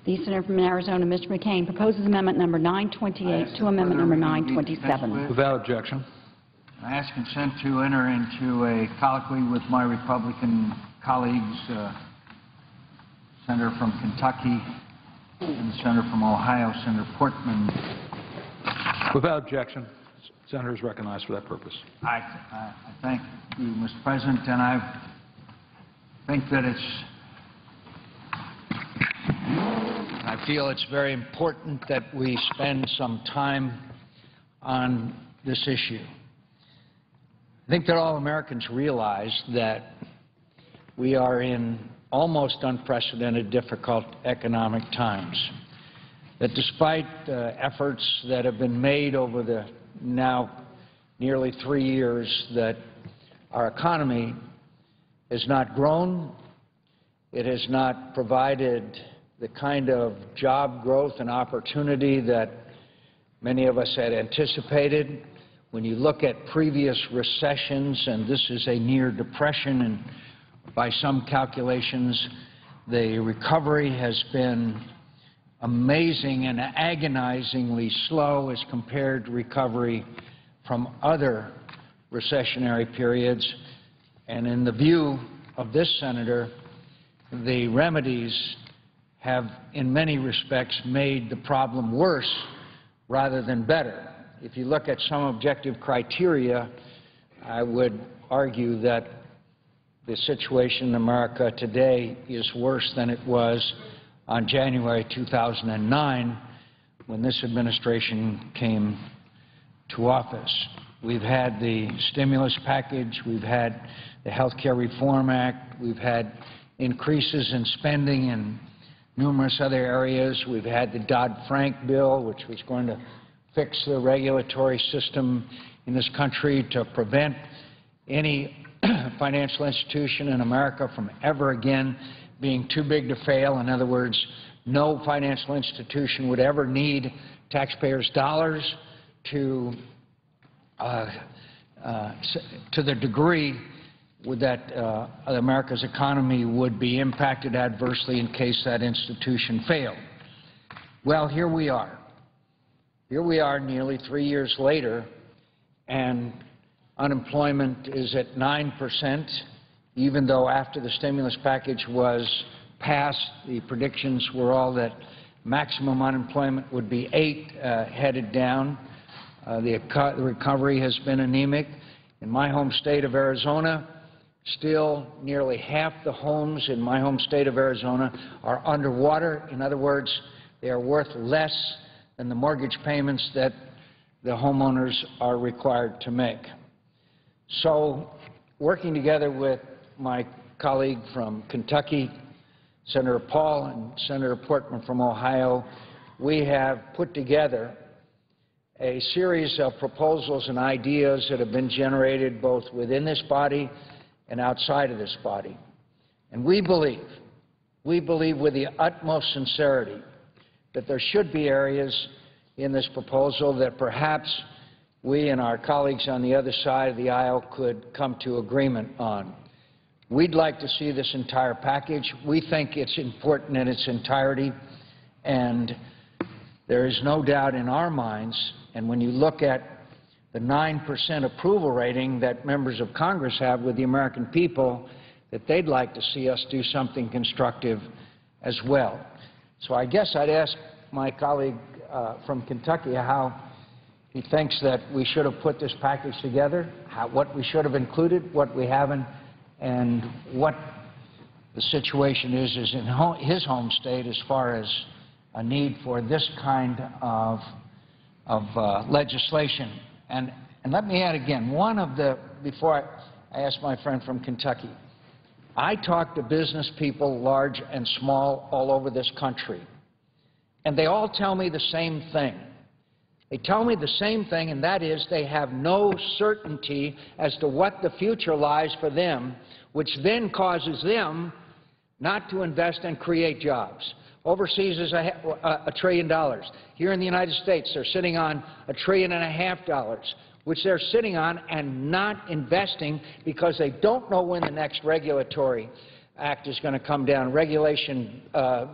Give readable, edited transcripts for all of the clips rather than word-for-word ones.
The senator from Arizona, Mr. McCain, proposes amendment number 928 to amendment number 927. Without objection. I ask consent to enter into a colloquy with my Republican colleagues, Senator from Kentucky and the Senator from Ohio, Senator Portman. Without objection. The senator is recognized for that purpose. I thank you, Mr. President, and I think that I feel it's very important that we spend some time on this issue. I think that all Americans realize that we are in almost unprecedented, difficult economic times, that despite efforts that have been made over the now nearly 3 years, that our economy has not grown, it has not provided the kind of job growth and opportunity that many of us had anticipated. When you look at previous recessions, and this is a near depression, and by some calculations, the recovery has been amazing and agonizingly slow as compared to recovery from other recessionary periods. And in the view of this senator, the remedies have, in many respects, made the problem worse rather than better. If you look at some objective criteria, I would argue that the situation in America today is worse than it was on January 2009 when this administration came to office. We've had the stimulus package, we've had the Health Care Reform Act, we've had increases in spending in numerous other areas. We've had the Dodd-Frank bill, which was going to fix the regulatory system in this country to prevent any financial institution in America from ever again being too big to fail. In other words, no financial institution would ever need taxpayers' dollars to the degree that America's economy would be impacted adversely in case that institution failed. Well, here we are. Here we are nearly 3 years later, and unemployment is at 9%, even though after the stimulus package was passed, the predictions were all that maximum unemployment would be 8%, headed down. The recovery has been anemic. In my home state of Arizona, still nearly half the homes in my home state of Arizona are underwater. In other words, they are worth less than the mortgage payments that the homeowners are required to make. So, working together with my colleague from Kentucky, Senator Paul, and Senator Portman from Ohio, we have put together a series of proposals and ideas that have been generated both within this body and outside of this body. And we believe with the utmost sincerity that there should be areas in this proposal that perhaps we and our colleagues on the other side of the aisle could come to agreement on. We'd like to see this entire package. We think it's important in its entirety, and there is no doubt in our minds, and when you look at the 9% approval rating that members of Congress have with the American people, that they'd like to see us do something constructive as well. So I guess I'd ask my colleague from Kentucky how he thinks that we should have put this package together, what we should have included, what we haven't, and what the situation is in his home state as far as a need for this kind of legislation. And let me add again, before I ask my friend from Kentucky, I talk to business people, large and small, all over this country, and they all tell me the same thing. They tell me the same thing, and that is they have no certainty as to what the future lies for them, which then causes them not to invest and create jobs. Overseas is $1 trillion. Here in the United States, they're sitting on $1.5 trillion, which they're sitting on and not investing because they don't know when the next regulatory Act is going to come down, regulation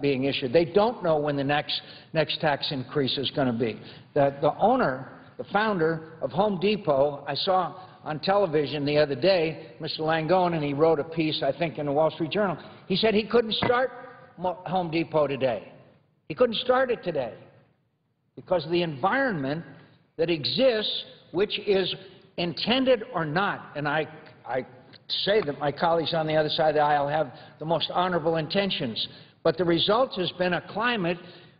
being issued. They don't know when the next tax increase is going to be. The owner, the founder of Home Depot, I saw on television the other day, Mr. Langone, and he wrote a piece, I think, in the Wall Street Journal. He said he couldn't start Home Depot today. He couldn't start it today because of the environment that exists, which is intended or not, and I say that my colleagues on the other side of the aisle have the most honorable intentions, but the result has been a climate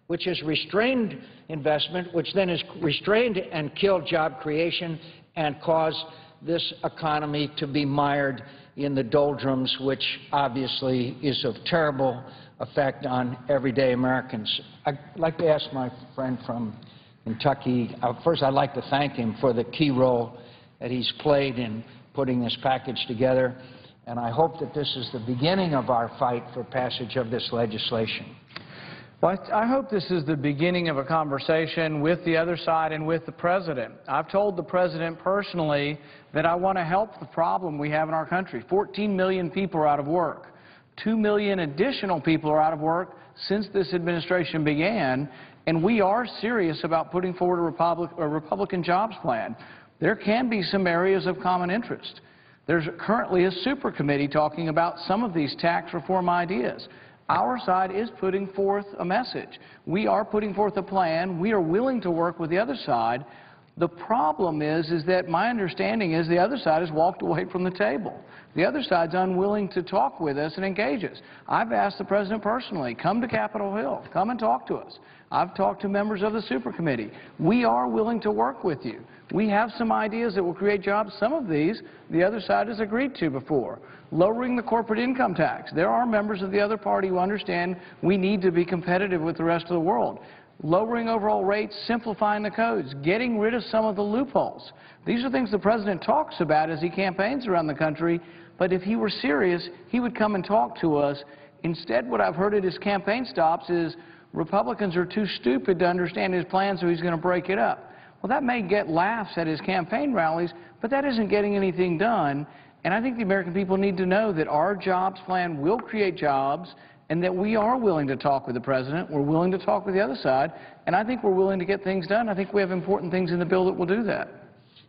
which has restrained investment, which then has restrained and killed job creation and caused this economy to be mired in the doldrums, which obviously is of terrible effect on everyday Americans. I'd like to ask my friend from Kentucky, first I'd like to thank him for the key role that he's played in putting this package together, and I hope that this is the beginning of our fight for passage of this legislation. Well, I hope this is the beginning of a conversation with the other side and with the President. I've told the President personally that I want to help the problem we have in our country. 14 million people are out of work. 2 million additional people are out of work since this administration began, and we are serious about putting forward a Republican jobs plan. There can be some areas of common interest. There's currently a super committee talking about some of these tax reform ideas. Our side is putting forth a message. We are putting forth a plan. We are willing to work with the other side. The problem is that my understanding is the other side has walked away from the table. The other side's unwilling to talk with us and engage us. I've asked the President personally, come to Capitol Hill, come and talk to us. I've talked to members of the super committee. We are willing to work with you. We have some ideas that will create jobs. Some of these the other side has agreed to before. Lowering the corporate income tax. There are members of the other party who understand we need to be competitive with the rest of the world. Lowering overall rates, simplifying the codes, getting rid of some of the loopholes. These are things the President talks about as he campaigns around the country, but if he were serious, he would come and talk to us. Instead, what I've heard at his campaign stops is Republicans are too stupid to understand his plan, so he's going to break it up. Well, that may get laughs at his campaign rallies, but that isn't getting anything done. And I think the American people need to know that our jobs plan will create jobs and that we are willing to talk with the President. We're willing to talk with the other side. And I think we're willing to get things done. I think we have important things in the bill that will do that.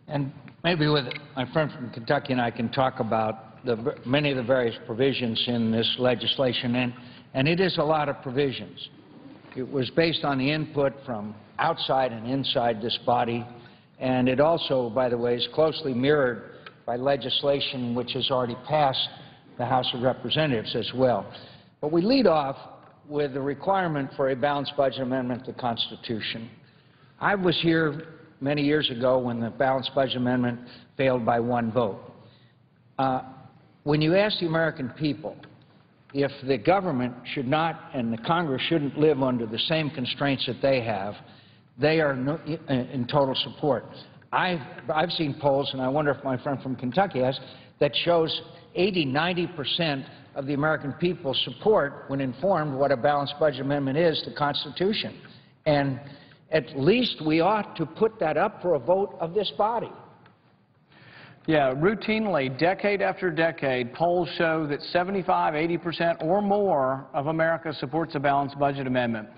And maybe with my friend from Kentucky and I can talk about many of the various provisions in this legislation. And it is a lot of provisions. It was based on the input from outside and inside this body. And it also, by the way, is closely mirrored by legislation which has already passed the House of Representatives as well. But we lead off with the requirement for a balanced budget amendment to the Constitution. I was here many years ago when the balanced budget amendment failed by one vote. When you ask the American people if the government should not and the Congress shouldn't live under the same constraints that they have, they are in total support. I've seen polls, and I wonder if my friend from Kentucky has, that shows 80–90% of the American people support, when informed, what a balanced budget amendment is to the Constitution. And at least we ought to put that up for a vote of this body. Yeah, routinely, decade after decade, polls show that 75–80% or more of America supports a balanced budget amendment.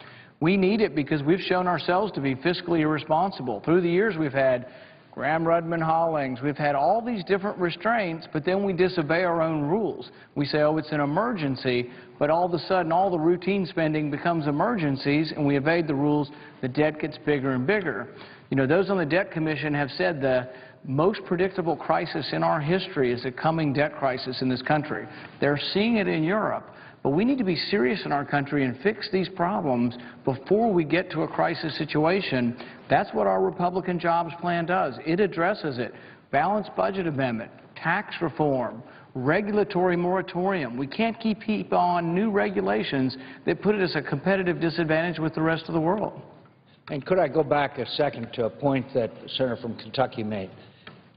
We need it because we've shown ourselves to be fiscally irresponsible. Through the years, we've had Graham-Rudman-Hollings, we've had all these different restraints, but then we disobey our own rules. We say, oh, it's an emergency, but all of a sudden, all the routine spending becomes emergencies, and we evade the rules. The debt gets bigger and bigger. You know, those on the Debt Commission have said the most predictable crisis in our history is a coming debt crisis in this country. They're seeing it in Europe. But we need to be serious in our country and fix these problems before we get to a crisis situation. That's what our Republican jobs plan does. It addresses it. Balanced budget amendment, tax reform, regulatory moratorium. We can't keep on new regulations that put us at a competitive disadvantage with the rest of the world. And could I go back a second to a point that the Senator from Kentucky made?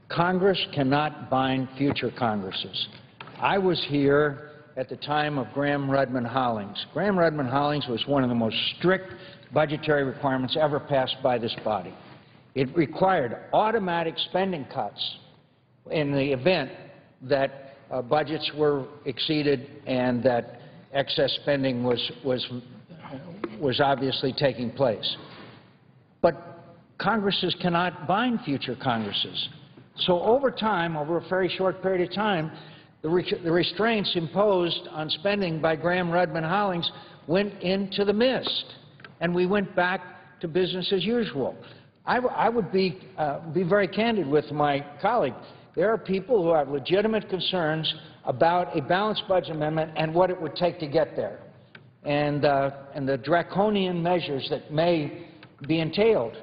Congress cannot bind future Congresses. I was here at the time of Graham-Rudman-Hollings. Graham-Rudman-Hollings was one of the most strict budgetary requirements ever passed by this body. It required automatic spending cuts in the event that budgets were exceeded and that excess spending was obviously taking place. But Congresses cannot bind future Congresses. So over time, over a very short period of time, the restraints imposed on spending by Graham, Rudman, Hollings went into the mist, and we went back to business as usual. I would be very candid with my colleague. There are people who have legitimate concerns about a balanced budget amendment and what it would take to get there, and the draconian measures that may be entailed.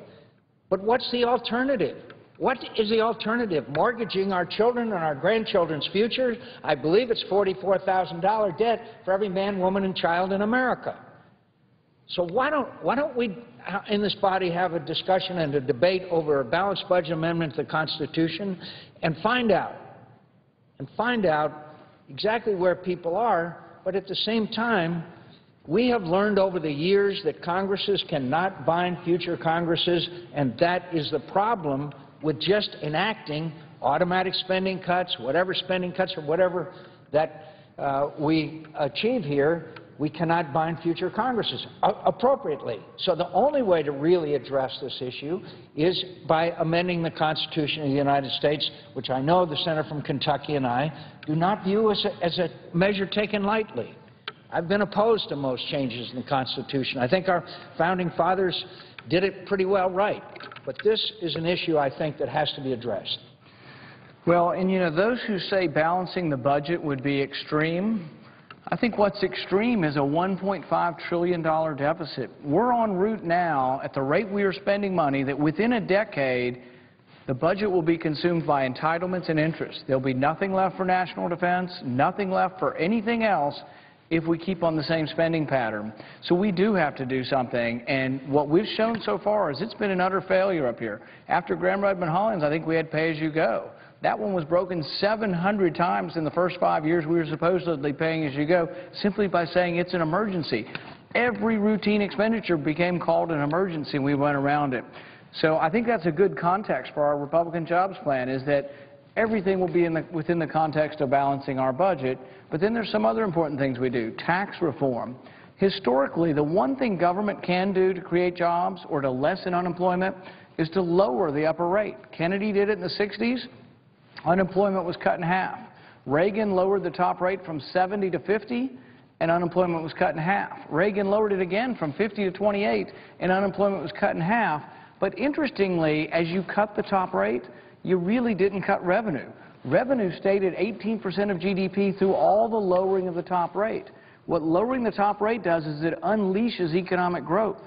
But what's the alternative? What is the alternative? Mortgaging our children and our grandchildren's future? I believe it's $44,000 debt for every man, woman, and child in America. So why don't we in this body have a discussion and a debate over a balanced budget amendment to the Constitution and find out exactly where people are, but at the same time, we have learned over the years that Congresses cannot bind future Congresses, and that is the problem with just enacting automatic spending cuts, whatever spending cuts or whatever that we achieve here. We cannot bind future Congresses appropriately. So the only way to really address this issue is by amending the Constitution of the United States, which I know the Senator from Kentucky and I do not view as a measure taken lightly. I've been opposed to most changes in the Constitution. I think our founding fathers did it pretty well right. But this is an issue, I think, that has to be addressed. Well, and you know, those who say balancing the budget would be extreme, I think what's extreme is a $1.5 trillion deficit. We're en route now, at the rate we are spending money, that within a decade, the budget will be consumed by entitlements and interest. There'll be nothing left for national defense, nothing left for anything else if we keep on the same spending pattern. So we do have to do something, and what we've shown so far is it's been an utter failure up here. After Graham, Rudman, Hollings, I think we had pay-as-you-go. That one was broken 700 times in the first 5 years we were supposedly paying as you go, simply by saying it's an emergency. Every routine expenditure became called an emergency, and we went around it. So I think that's a good context for our Republican jobs plan, is that everything will be within the context of balancing our budget, but then there's some other important things we do. Tax reform. Historically, the one thing government can do to create jobs or to lessen unemployment is to lower the upper rate. Kennedy did it in the 60s. Unemployment was cut in half. Reagan lowered the top rate from 70 to 50, and unemployment was cut in half. Reagan lowered it again from 50 to 28, and unemployment was cut in half. But interestingly, as you cut the top rate, you really didn't cut revenue. Revenue stayed at 18% of GDP through all the lowering of the top rate. What lowering the top rate does is it unleashes economic growth.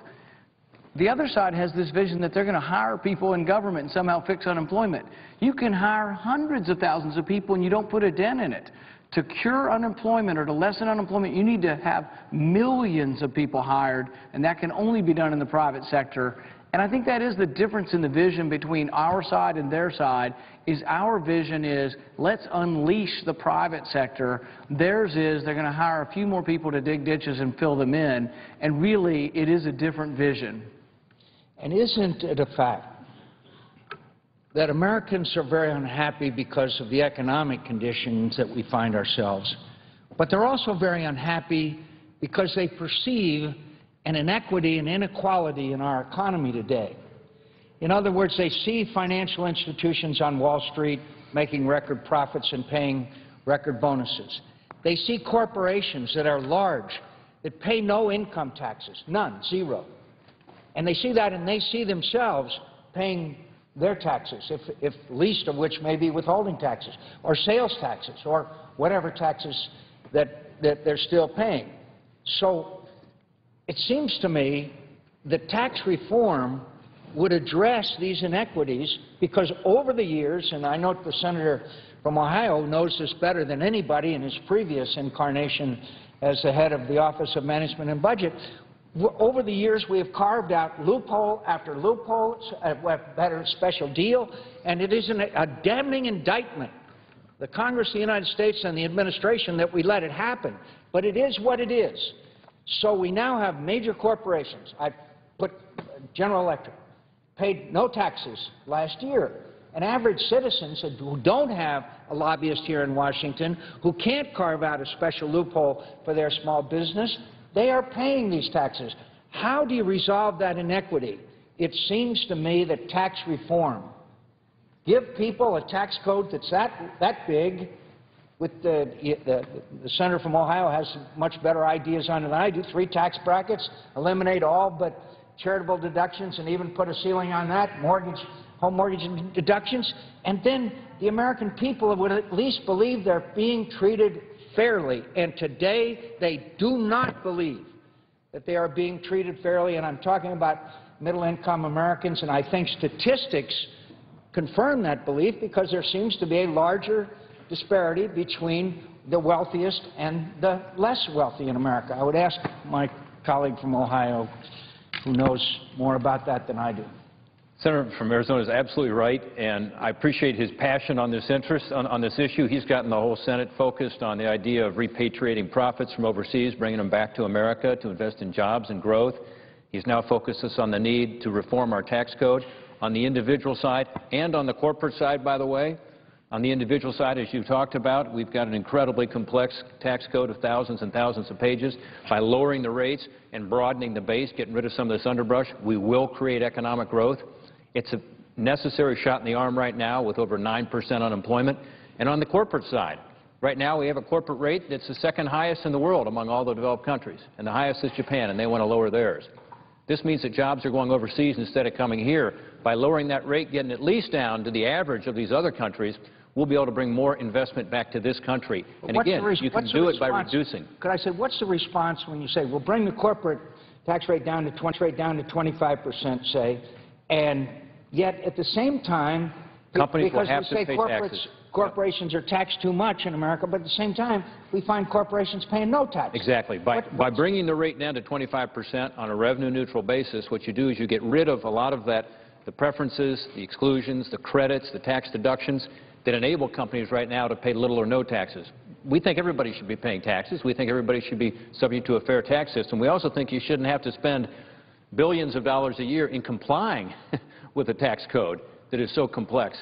The other side has this vision that they're going to hire people in government and somehow fix unemployment. You can hire hundreds of thousands of people and you don't put a dent in it. To cure unemployment or to lessen unemployment, you need to have millions of people hired, and that can only be done in the private sector. And I think that is the difference in the vision between our side and their side, is our vision is let's unleash the private sector. Theirs is they're going to hire a few more people to dig ditches and fill them in. And really, it is a different vision. And isn't it a fact that Americans are very unhappy because of the economic conditions that we find ourselves, but they're also very unhappy because they perceive an inequity and inequality in our economy today. In other words, they see financial institutions on Wall Street making record profits and paying record bonuses. They see corporations that are large, that pay no income taxes, none, zero. And they see that, and they see themselves paying their taxes, if least of which may be withholding taxes, or sales taxes, or whatever taxes that they're still paying. So it seems to me that tax reform would address these inequities, because over the years, and I know the senator from Ohio knows this better than anybody in his previous incarnation as the head of the Office of Management and Budget, over the years we have carved out loophole after loophole, a better special deal, and it is a damning indictment, the Congress of the United States and the administration, that we let it happen. But it is what it is. So we now have major corporations. I put General Electric paid no taxes last year. And average citizens who don't have a lobbyist here in Washington, who can't carve out a special loophole for their small business, they are paying these taxes. How do you resolve that inequity? It seems to me that tax reform, give people a tax code that's that big. With the senator from Ohio has much better ideas on it than I do. 3 tax brackets, eliminate all but charitable deductions, and even put a ceiling on that, home mortgage deductions, and then the American people would at least believe they're being treated fairly. And today they do not believe that they are being treated fairly, and I'm talking about middle-income Americans, and I think statistics confirm that belief because there seems to be a larger disparity between the wealthiest and the less wealthy in America. I would ask my colleague from Ohio, who knows more about that than I do. Senator from Arizona is absolutely right, and I appreciate his passion on this on this issue. He's gotten the whole Senate focused on the idea of repatriating profits from overseas, bringing them back to America to invest in jobs and growth. He's now focused us on the need to reform our tax code on the individual side and on the corporate side, by the way. On the individual side, as you talked about, we've got an incredibly complex tax code of thousands and thousands of pages. By lowering the rates and broadening the base, getting rid of some of this underbrush, we will create economic growth. It's a necessary shot in the arm right now with over 9% unemployment. And on the corporate side, right now we have a corporate rate that's the second highest in the world among all the developed countries, and the highest is Japan, and they want to lower theirs. This means that jobs are going overseas instead of coming here. By lowering that rate, getting at least down to the average of these other countries, we'll be able to bring more investment back to this country. And again, you can do it by reducing. Could I say, what's the response when you say, we'll bring the corporate tax rate down to 25%, say, and yet at the same time, companies will have to pay taxes. Corporations are taxed too much in America, but at the same time, we find corporations paying no tax. Exactly. By bringing the rate down to 25% on a revenue-neutral basis, what you do is you get rid of a lot of that, the preferences, the exclusions, the credits, the tax deductions that enable companies right now to pay little or no taxes. We think everybody should be paying taxes. We think everybody should be subject to a fair tax system. We also think you shouldn't have to spend billions of dollars a year in complying with a tax code that is so complex.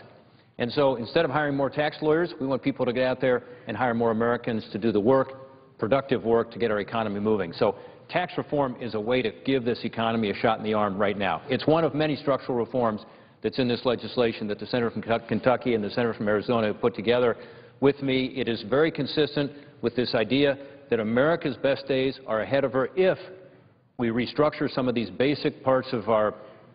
And so instead of hiring more tax lawyers, we want people to get out there and hire more Americans to do the work, productive work, to get our economy moving. So tax reform is a way to give this economy a shot in the arm right now. It's one of many structural reforms that's in this legislation that the Senator from Kentucky and the Senator from Arizona have put together with me. It is very consistent with this idea that America's best days are ahead of her if we restructure some of these basic parts of our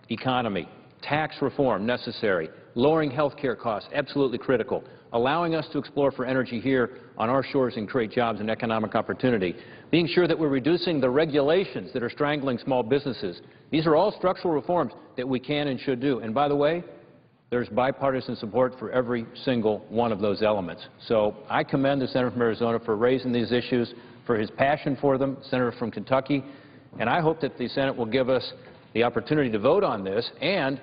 economy. Tax reform necessary, lowering health care costs absolutely critical, allowing us to explore for energy here on our shores and create jobs and economic opportunity, being sure that we're reducing the regulations that are strangling small businesses. These are all structural reforms that we can and should do. And by the way, there's bipartisan support for every single one of those elements. So I commend the Senator from Arizona for raising these issues, for his passion for them, Senator from Kentucky, and I hope that the Senate will give us the opportunity to vote on this, and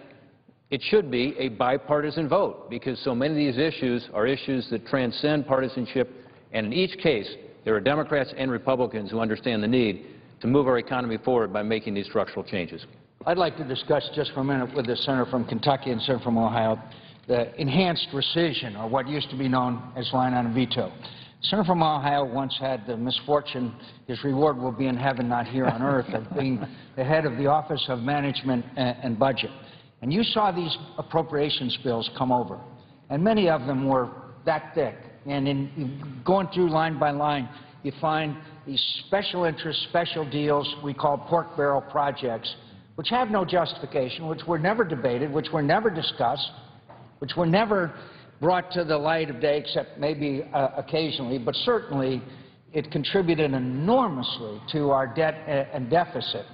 it should be a bipartisan vote, because so many of these issues are issues that transcend partisanship, and in each case, there are Democrats and Republicans who understand the need to move our economy forward by making these structural changes. I'd like to discuss just for a minute with the Senator from Kentucky and Senator from Ohio the enhanced rescission, or what used to be known as line item veto. The Senator from Ohio once had the misfortune, his reward will be in heaven, not here on earth, of being the head of the Office of Management and Budget. And you saw these appropriations bills come over, and many of them were that thick. And in going through line by line, you find these special interest, special deals we call pork barrel projects, which have no justification, which were never debated, which were never discussed, which were never brought to the light of day, except maybe occasionally, but certainly it contributed enormously to our debt and deficit.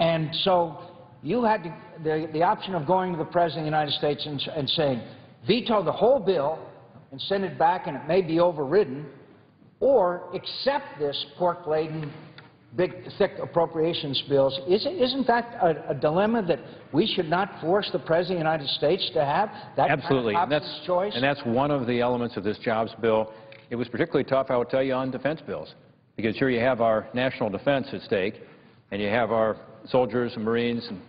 And so you had the option of going to the President of the United States and saying, veto the whole bill and send it back and it may be overridden, or accept this pork-laden, big, thick appropriations bills. Isn't that a dilemma that we should not force the President of the United States to have that Absolutely. kind of obvious choice? And that's one of the elements of this jobs bill. It was particularly tough, I will tell you, on defense bills, because here you have our national defense at stake, and you have our soldiers and Marines and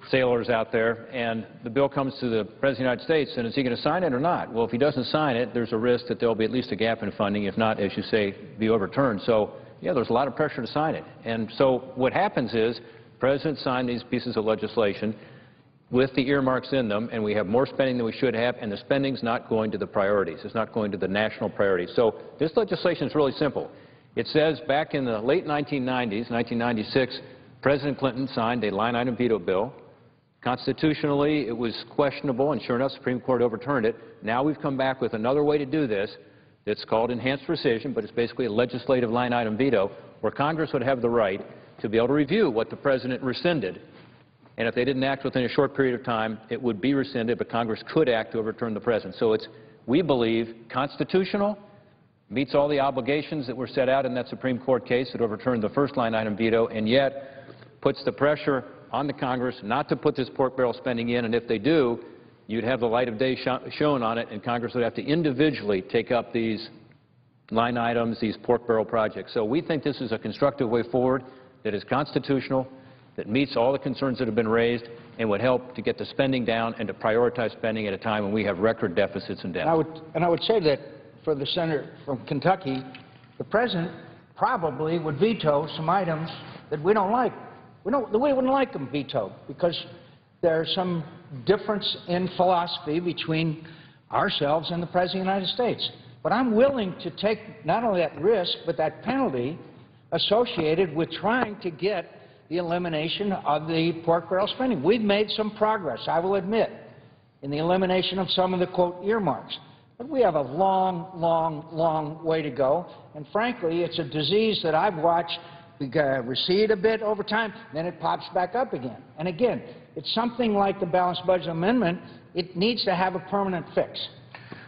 sailors out there, and the bill comes to the President of the United States, and is he going to sign it or not? Well, if he doesn't sign it, there's a risk that there will be at least a gap in funding, if not, as you say, be overturned. So, yeah, there's a lot of pressure to sign it. And so what happens is the President signed these pieces of legislation with the earmarks in them, and we have more spending than we should have, and the spending's not going to the priorities. It's not going to the national priorities. So this legislation is really simple. It says back in the late 1990s, 1996, President Clinton signed a line-item veto bill. Constitutionally, it was questionable, and sure enough, the Supreme Court overturned it. Now we've come back with another way to do this. It's called enhanced rescission, but it's basically a legislative line-item veto, where Congress would have the right to be able to review what the President rescinded. And if they didn't act within a short period of time, it would be rescinded, but Congress could act to overturn the President. So it's, we believe, constitutional, meets all the obligations that were set out in that Supreme Court case that overturned the first line-item veto, and yet puts the pressure on the Congress not to put this pork barrel spending in, and if they do, you'd have the light of day shown on it, and Congress would have to individually take up these line items, these pork barrel projects. So we think this is a constructive way forward that is constitutional, that meets all the concerns that have been raised, and would help to get the spending down and to prioritize spending at a time when we have record deficits and deficits. And I would say that for the senator from Kentucky, the President probably would veto some items that we don't like. We wouldn't like them vetoed because there's some difference in philosophy between ourselves and the President of the United States. But I'm willing to take not only that risk, but that penalty associated with trying to get the elimination of the pork barrel spending. We've made some progress, I will admit, in the elimination of some of the, quote, earmarks. But we have a long, long, long way to go. And frankly, it's a disease that I've watched recede a bit over time, then it pops back up again. And again, it's something like the Balanced Budget Amendment. It needs to have a permanent fix.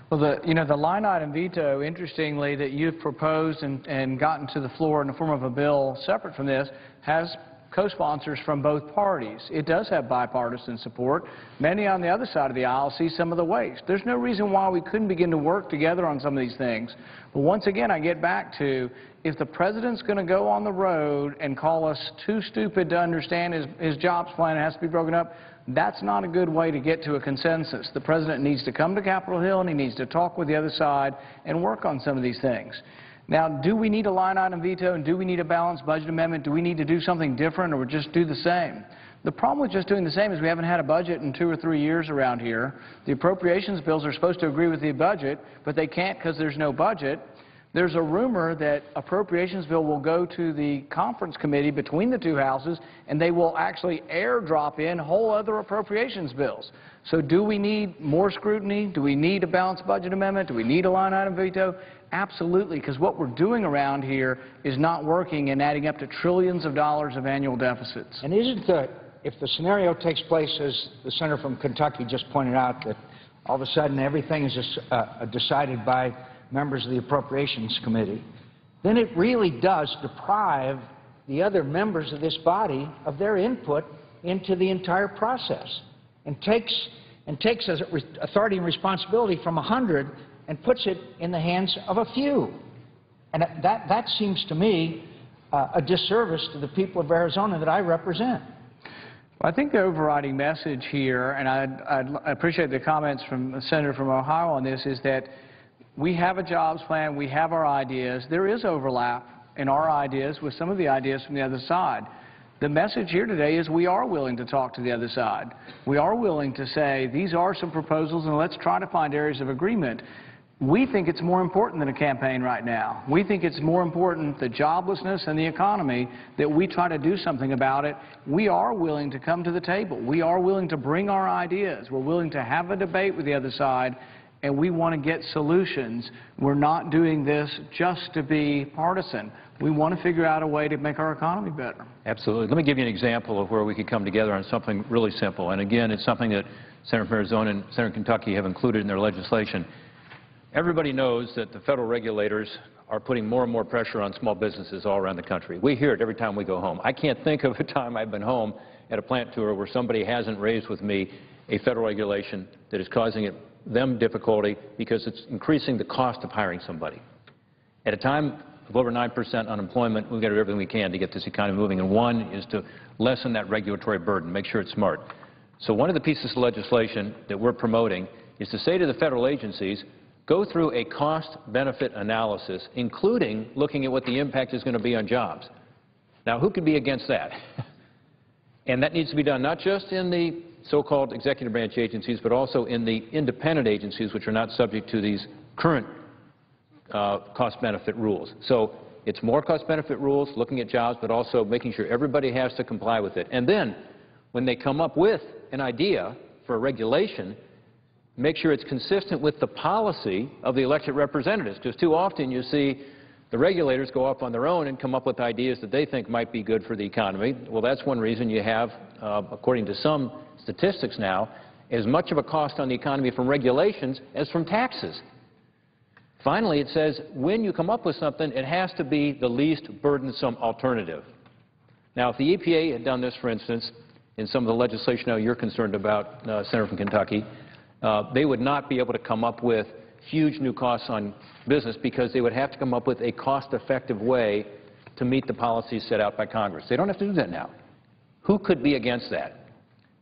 Well, the line-item veto, interestingly, that you've proposed and gotten to the floor in the form of a bill separate from this, has co-sponsors from both parties. It does have bipartisan support. Many on the other side of the aisle see some of the waste. There's no reason why we couldn't begin to work together on some of these things. But once again, I get back to, if the President's going to go on the road and call us too stupid to understand his jobs plan has to be broken up, that's not a good way to get to a consensus. The President needs to come to Capitol Hill and he needs to talk with the other side and work on some of these things. Now, do we need a line-item veto and do we need a balanced budget amendment? Do we need to do something different or just do the same? The problem with just doing the same is we haven't had a budget in 2 or 3 years around here. The appropriations bills are supposed to agree with the budget, but they can't because there's no budget. There's a rumor that appropriations bill will go to the conference committee between the two houses, and they will actually airdrop in whole other appropriations bills. So do we need more scrutiny? Do we need a balanced budget amendment? Do we need a line-item veto? Absolutely, because what we're doing around here is not working and adding up to trillions of dollars of annual deficits. And if the scenario takes place, as the senator from Kentucky just pointed out, that all of a sudden everything is just, decided by members of the Appropriations Committee, then it really does deprive the other members of this body of their input into the entire process and takes authority and responsibility from 100 and puts it in the hands of a few. And that seems to me a disservice to the people of Arizona that I represent. Well, I think the overriding message here, and I appreciate the comments from the senator from Ohio on this, is that we have a jobs plan, we have our ideas. There is overlap in our ideas with some of the ideas from the other side. The message here today is we are willing to talk to the other side. We are willing to say these are some proposals and let's try to find areas of agreement. We think it's more important than a campaign right now. We think it's more important, the joblessness and the economy, that we try to do something about it. We are willing to come to the table. We are willing to bring our ideas. We're willing to have a debate with the other side, and we want to get solutions. We're not doing this just to be partisan. We want to figure out a way to make our economy better. Absolutely. Let me give you an example of where we could come together on something really simple. And again, it's something that Senator from Arizona and Senator from Kentucky have included in their legislation. Everybody knows that the federal regulators are putting more and more pressure on small businesses all around the country. We hear it every time we go home. I can't think of a time I've been home at a plant tour where somebody hasn't raised with me a federal regulation that is causing them difficulty because it's increasing the cost of hiring somebody. At a time of over 9% unemployment, we've got to do everything we can to get this economy moving, and one is to lessen that regulatory burden, make sure it's smart. So one of the pieces of legislation that we're promoting is to say to the federal agencies, go through a cost-benefit analysis, including looking at what the impact is going to be on jobs. Now, who could be against that? And that needs to be done not just in the so-called executive branch agencies, but also in the independent agencies, which are not subject to these current cost-benefit rules. So it's more cost-benefit rules, looking at jobs, but also making sure everybody has to comply with it. And then, when they come up with an idea for a regulation, make sure it's consistent with the policy of the elected representatives, because too often you see the regulators go off on their own and come up with ideas that they think might be good for the economy. Well, that's one reason you have, according to some statistics now, as much of a cost on the economy from regulations as from taxes. Finally, it says when you come up with something, it has to be the least burdensome alternative. Now, if the EPA had done this, for instance, in some of the legislation now you're concerned about, Senator from Kentucky, they would not be able to come up with huge new costs on business because they would have to come up with a cost-effective way to meet the policies set out by Congress. They don't have to do that now. Who could be against that?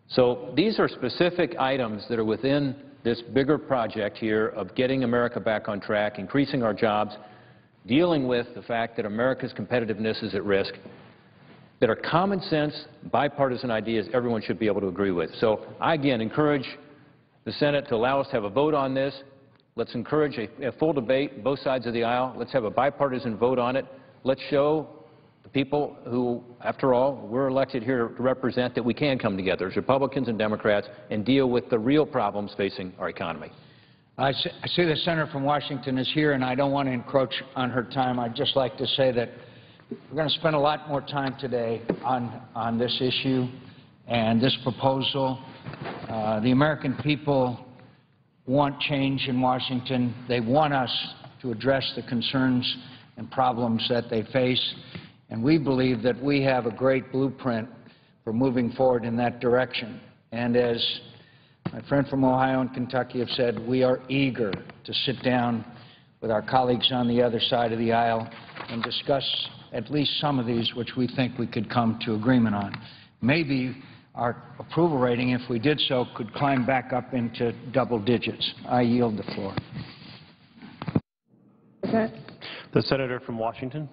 So these are specific items that are within this bigger project here of getting America back on track, increasing our jobs, dealing with the fact that America's competitiveness is at risk, that are common sense, bipartisan ideas everyone should be able to agree with. So I, again, encourage the Senate to allow us to have a vote on this. Let's encourage a full debate, both sides of the aisle. Let's have a bipartisan vote on it. Let's show the people who, after all, we're elected here to represent that we can come together as Republicans and Democrats and deal with the real problems facing our economy. I see the senator from Washington is here, and I don't want to encroach on her time. I'd just like to say that we're going to spend a lot more time today on this issue and this proposal. The American people want change in Washington. They want us to address the concerns and problems that they face, and we believe that we have a great blueprint for moving forward in that direction. And as my friend from Ohio and Kentucky have said, we are eager to sit down with our colleagues on the other side of the aisle and discuss at least some of these which we think we could come to agreement on. Maybe our approval rating, if we did so, could climb back up into double digits. I yield the floor. The senator from Washington.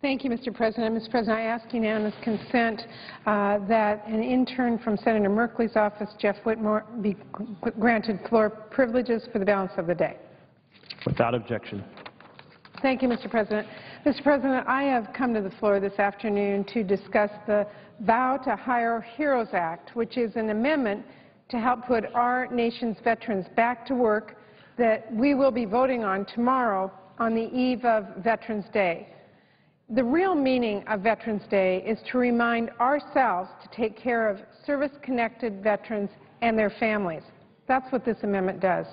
Thank you, Mr. President. Mr. President, I ask unanimous consent that an intern from Senator Merkley's office, Jeff Whitmore, be granted floor privileges for the balance of the day. Without objection. Thank you, Mr. President. Mr. President, I have come to the floor this afternoon to discuss the Vow to Hire Heroes Act, which is an amendment to help put our nation's veterans back to work that we will be voting on tomorrow on the eve of Veterans Day. The real meaning of Veterans Day is to remind ourselves to take care of service-connected veterans and their families. That's what this amendment does.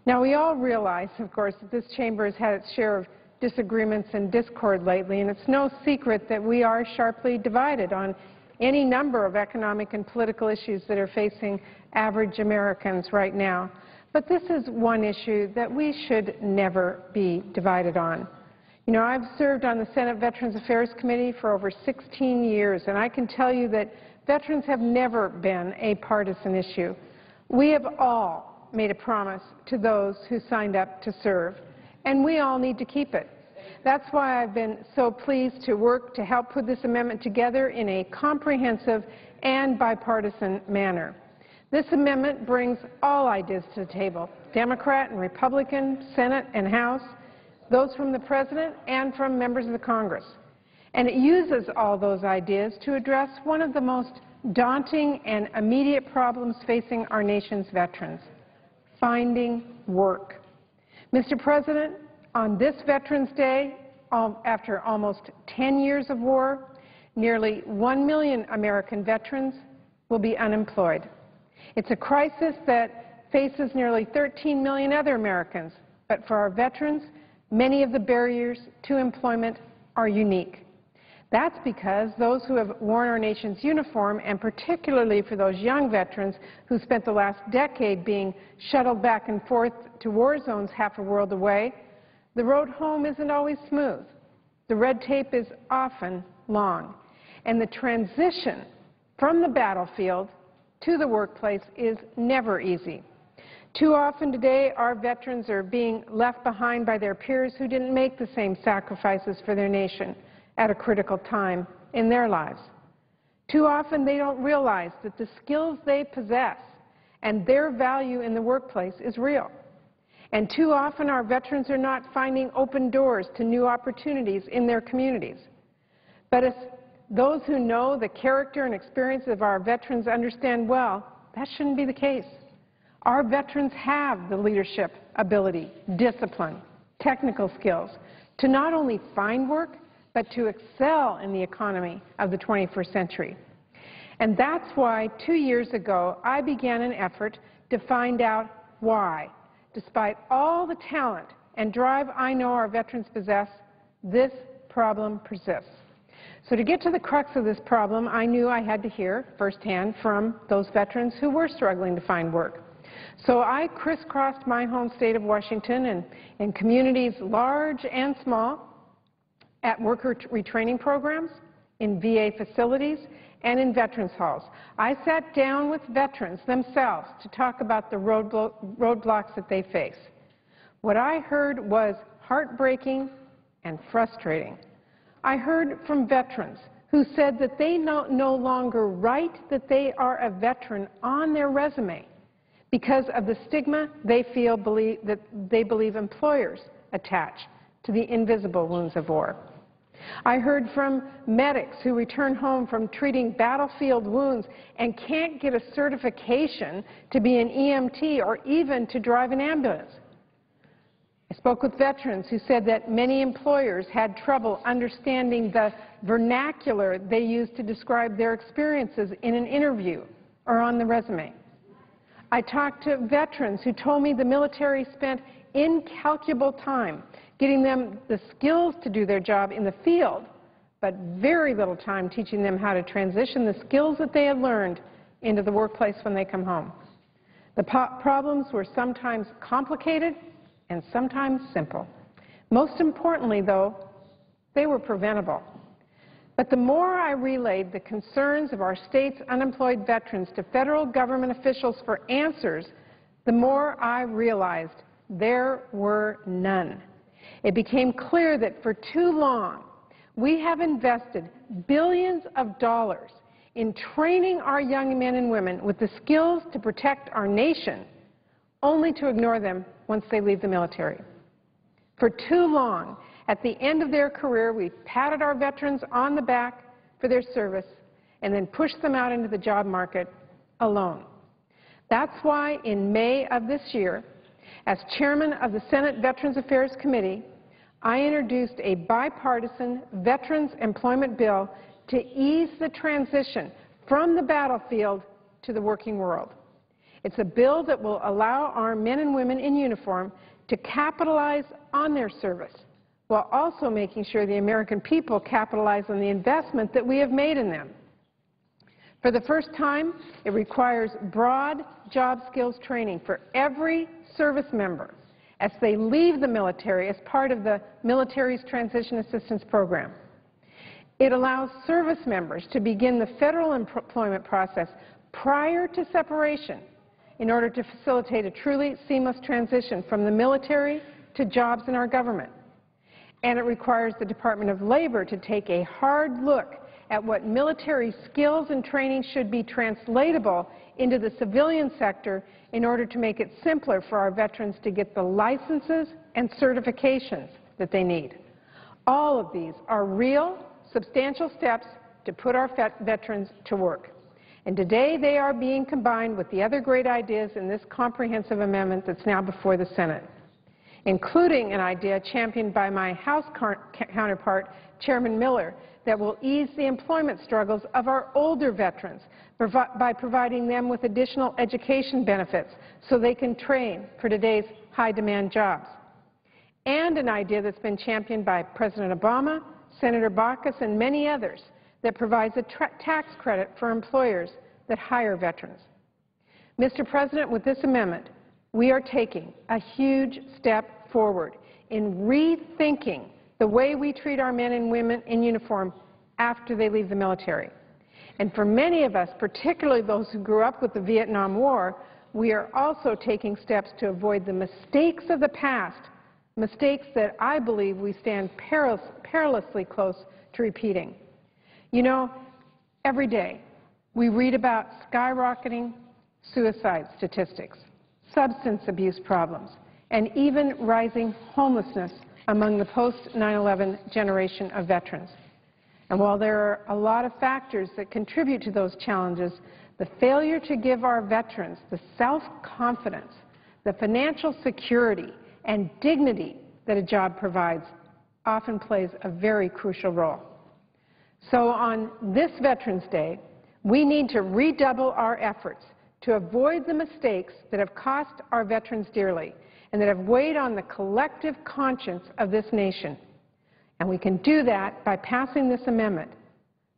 Now, we all realize, of course, that this chamber has had its share of disagreements and discord lately, and it's no secret that we are sharply divided on any number of economic and political issues that are facing average Americans right now. But this is one issue that we should never be divided on. You know, I've served on the Senate Veterans Affairs Committee for over 16 years, and I can tell you that veterans have never been a partisan issue. We have all made a promise to those who signed up to serve, and we all need to keep it. That's why I've been so pleased to work to help put this amendment together in a comprehensive and bipartisan manner. This amendment brings all ideas to the table, Democrat and Republican, Senate and House, those from the President and from members of the Congress. And it uses all those ideas to address one of the most daunting and immediate problems facing our nation's veterans, finding work. Mr. President, on this Veterans Day, after almost 10 years of war, nearly 1 million American veterans will be unemployed. It's a crisis that faces nearly 13 million other Americans, but for our veterans, many of the barriers to employment are unique. That's because those who have worn our nation's uniform, and particularly for those young veterans who spent the last decade being shuttled back and forth to war zones half a world away, the road home isn't always smooth. The red tape is often long. And the transition from the battlefield to the workplace is never easy. Too often today, our veterans are being left behind by their peers who didn't make the same sacrifices for their nation at a critical time in their lives. Too often, they don't realize that the skills they possess and their value in the workplace is real. And too often, our veterans are not finding open doors to new opportunities in their communities. But as those who know the character and experience of our veterans understand well, that shouldn't be the case. Our veterans have the leadership ability, discipline, technical skills to not only find work, but to excel in the economy of the 21st century. And that's why 2 years ago, I began an effort to find out why, despite all the talent and drive I know our veterans possess, this problem persists. So to get to the crux of this problem, I knew I had to hear firsthand from those veterans who were struggling to find work. So I crisscrossed my home state of Washington and in communities large and small, at worker retraining programs, in VA facilities, and in veterans halls. I sat down with veterans themselves to talk about the roadblocks that they face. What I heard was heartbreaking and frustrating. I heard from veterans who said that they no longer write that they are a veteran on their resume because of the stigma they believe employers attach to the invisible wounds of war. I heard from medics who return home from treating battlefield wounds and can't get a certification to be an EMT or even to drive an ambulance. I spoke with veterans who said that many employers had trouble understanding the vernacular they use to describe their experiences in an interview or on the resume. I talked to veterans who told me the military spent incalculable time getting them the skills to do their job in the field, but very little time teaching them how to transition the skills that they had learned into the workplace when they come home. The problems were sometimes complicated and sometimes simple. Most importantly, though, they were preventable. But the more I relayed the concerns of our state's unemployed veterans to federal government officials for answers, the more I realized there were none. It became clear that for too long, we have invested billions of dollars in training our young men and women with the skills to protect our nation, only to ignore them once they leave the military. For too long, at the end of their career, we patted our veterans on the back for their service and then pushed them out into the job market alone. That's why in May of this year, as chairman of the Senate Veterans Affairs Committee, I introduced a bipartisan veterans employment bill to ease the transition from the battlefield to the working world. It's a bill that will allow our men and women in uniform to capitalize on their service while also making sure the American people capitalize on the investment that we have made in them. For the first time, it requires broad job skills training for every service member as they leave the military as part of the military's Transition Assistance Program. It allows service members to begin the federal employment process prior to separation in order to facilitate a truly seamless transition from the military to jobs in our government. And it requires the Department of Labor to take a hard look at what military skills and training should be translatable into the civilian sector in order to make it simpler for our veterans to get the licenses and certifications that they need. All of these are real, substantial steps to put our veterans to work. And today they are being combined with the other great ideas in this comprehensive amendment that's now before the Senate, including an idea championed by my House counterpart, Chairman Miller, that will ease the employment struggles of our older veterans by providing them with additional education benefits so they can train for today's high-demand jobs. And an idea that's been championed by President Obama, Senator Baucus, and many others that provides a tax credit for employers that hire veterans. Mr. President, with this amendment, we are taking a huge step forward in rethinking the way we treat our men and women in uniform after they leave the military. And for many of us, particularly those who grew up with the Vietnam War, we are also taking steps to avoid the mistakes of the past, mistakes that I believe we stand perilously close to repeating. You know, every day we read about skyrocketing suicide statistics, substance abuse problems, and even rising homelessness among the post-9/11 generation of veterans. And while there are a lot of factors that contribute to those challenges, the failure to give our veterans the self-confidence, the financial security, and dignity that a job provides often plays a very crucial role. So on this Veterans Day, we need to redouble our efforts to avoid the mistakes that have cost our veterans dearly and that have weighed on the collective conscience of this nation. And we can do that by passing this amendment,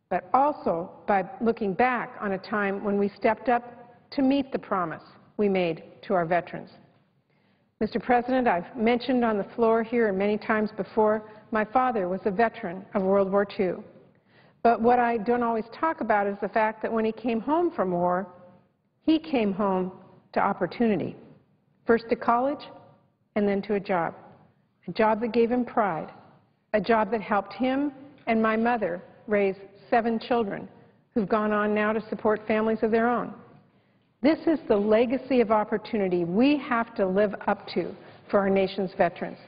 but also by looking back on a time when we stepped up to meet the promise we made to our veterans. Mr. President, I've mentioned on the floor here and many times before, my father was a veteran of World War II. But what I don't always talk about is the fact that when he came home from war, he came home to opportunity. First to college, and then to a job that gave him pride, a job that helped him and my mother raise 7 children who've gone on now to support families of their own. This is the legacy of opportunity we have to live up to for our nation's veterans.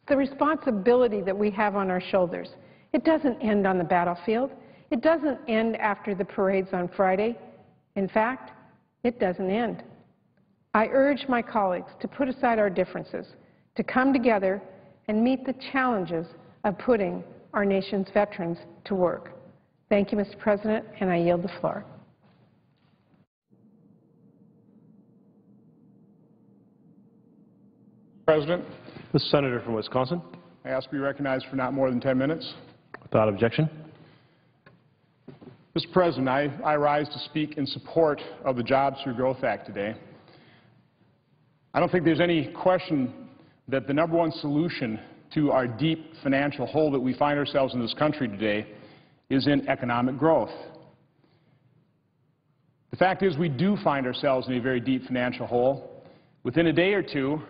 The responsibility that we have on our shoulders. It doesn't end on the battlefield. It doesn't end after the parades on Friday. In fact, it doesn't end. I urge my colleagues to put aside our differences, to come together and meet the challenges of putting our nation's veterans to work. Thank you, Mr. President, and I yield the floor. President, The senator from Wisconsin. I ask to be recognized for not more than 10 minutes. Without objection. Mr. President, I rise to speak in support of the Jobs Through Growth Act today. I don't think there's any question that the #1 solution to our deep financial hole that we find ourselves in this country today is in economic growth. The fact is we do find ourselves in a very deep financial hole. Within a day or two,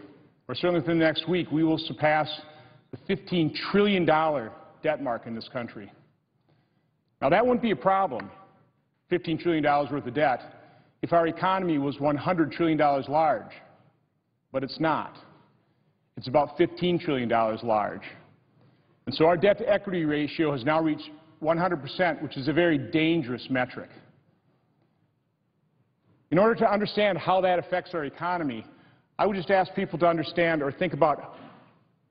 or certainly within the next week, we will surpass the $15 trillion debt mark in this country. Now, that wouldn't be a problem, $15 trillion worth of debt, if our economy was $100 trillion large. But it's not. It's about $15 trillion large. And so our debt-to-equity ratio has now reached 100%, which is a very dangerous metric. In order to understand how that affects our economy, I would just ask people to understand or think about